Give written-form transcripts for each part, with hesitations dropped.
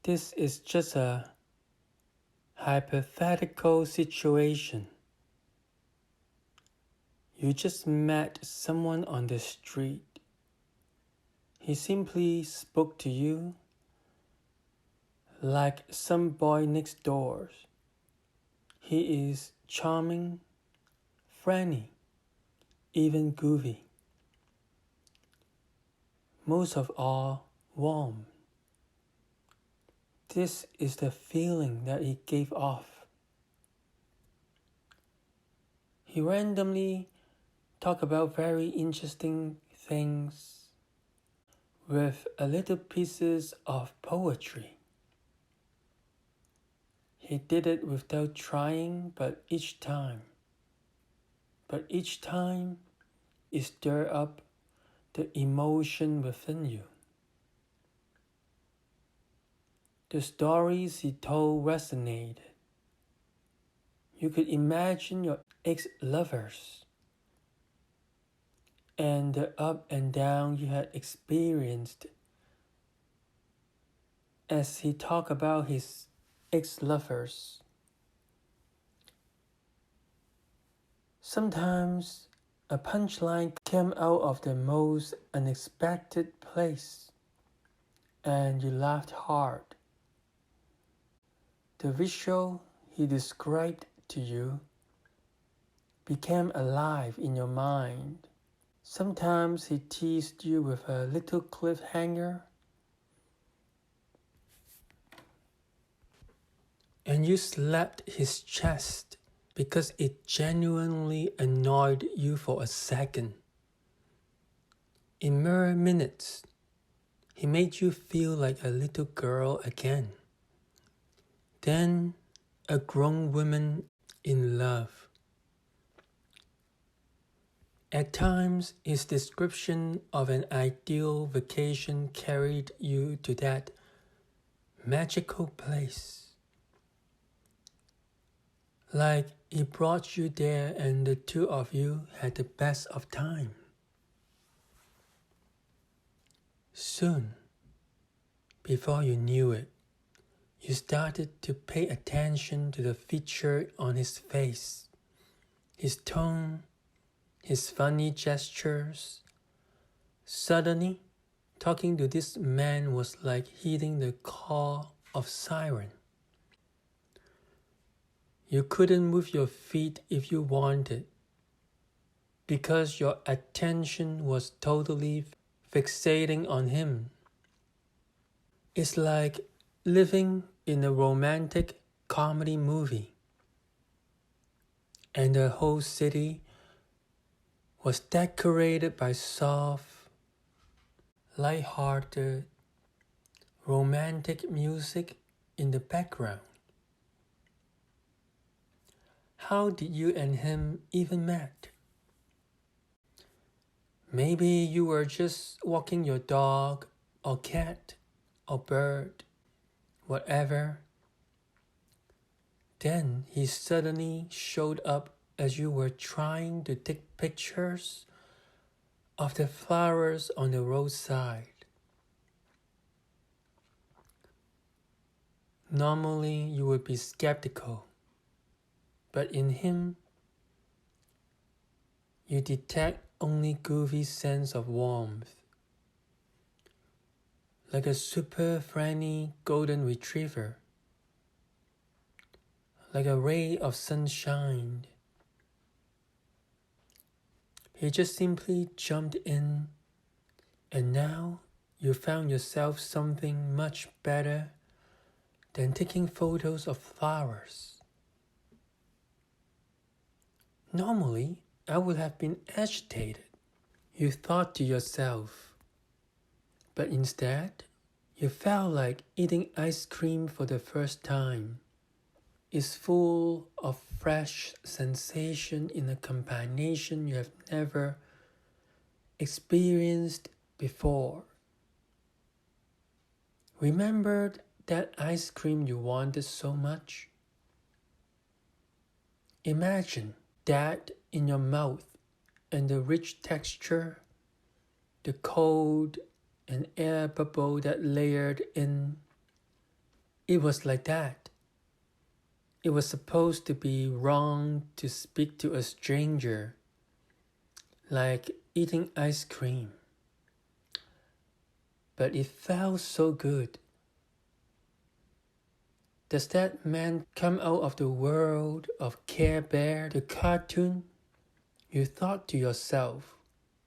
This is just a hypothetical situation. You just met someone on the street. He simply spoke to you like some boy next door. He is charming, friendly, even goofy. Most of all, warm. This is the feeling that he gave off. He randomly talked about very interesting things with a little pieces of poetry. He did it without trying, but each time it stirred up the emotion within you. The stories he told resonated. You could imagine your ex-lovers and the up and down you had experienced as he talked about his ex-lovers. Sometimes a punchline came out of the most unexpected place, and you laughed hard. The visual he described to you became alive in your mind. Sometimes he teased you with a little cliffhanger, and you slapped his chest because it genuinely annoyed you for a second. In mere minutes, he made you feel like a little girl again. Then, a grown woman in love. At times, his description of an ideal vacation carried you to that magical place. Like he brought you there and the two of you had the best of time. Soon, before you knew it, you started to pay attention to the feature on his face, his tone, his funny gestures. Suddenly, talking to this man was like heeding the call of siren. You couldn't move your feet if you wanted, because your attention was totally fixating on him. It's like living in a romantic comedy movie, and the whole city was decorated by soft, light-hearted, romantic music in the background. How did you and him even met? Maybe you were just walking your dog or cat or bird, whatever. Then he suddenly showed up as you were trying to take pictures of the flowers on the roadside. Normally you would be skeptical, but in him, you detect only goofy sense of warmth, like a super friendly golden retriever, like a ray of sunshine. He just simply jumped in, and now you found yourself something much better than taking photos of flowers. Normally, I would have been agitated, you thought to yourself. But instead, you felt like eating ice cream for the first time. It's full of fresh sensation in a combination you have never experienced before. Remembered that ice cream you wanted so much? Imagine that in your mouth and the rich texture, the cold and air bubble that layered in. It was like that. It was supposed to be wrong to speak to a stranger, like eating ice cream. But it felt so good. Does that man come out of the world of Care Bear, the cartoon? You thought to yourself,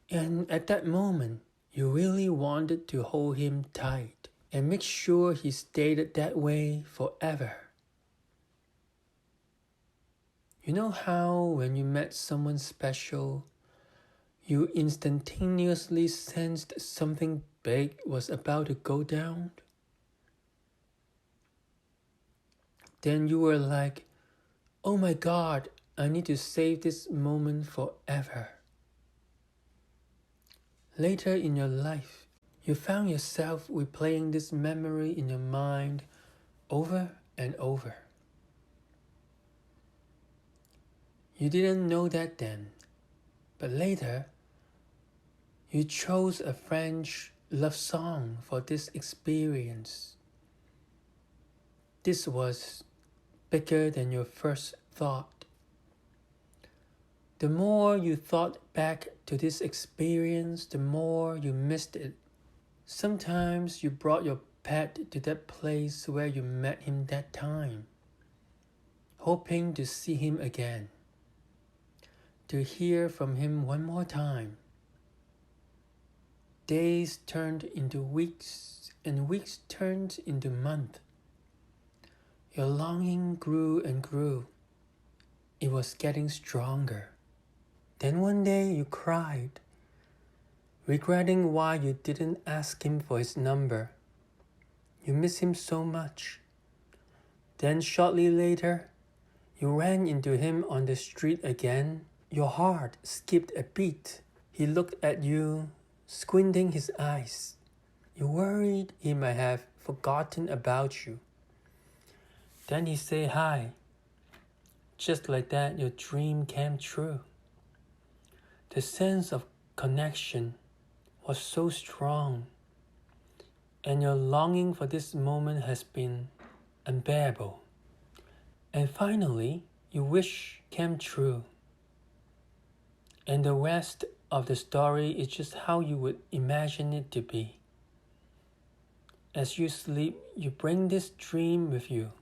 and at that moment, you really wanted to hold him tight and make sure he stayed that way forever. You know how when you met someone special, you instantaneously sensed something big was about to go down? Then you were like, oh my God, I need to save this moment forever. Later in your life, you found yourself replaying this memory in your mind over and over. You didn't know that then, but later, you chose a French love song for this experience. This was bigger than your first thought. The more you thought back to this experience, the more you missed it. Sometimes you brought your pet to that place where you met him that time, hoping to see him again, to hear from him one more time. Days turned into weeks, and weeks turned into months. Your longing grew and grew. It was getting stronger. Then one day you cried, regretting why you didn't ask him for his number. You miss him so much. Then shortly later, you ran into him on the street again. Your heart skipped a beat. He looked at you, squinting his eyes. You worried he might have forgotten about you. Then he said hi. Just like that, your dream came true. The sense of connection was so strong, and your longing for this moment has been unbearable. And finally, your wish came true. And the rest of the story is just how you would imagine it to be. As you sleep, you bring this dream with you.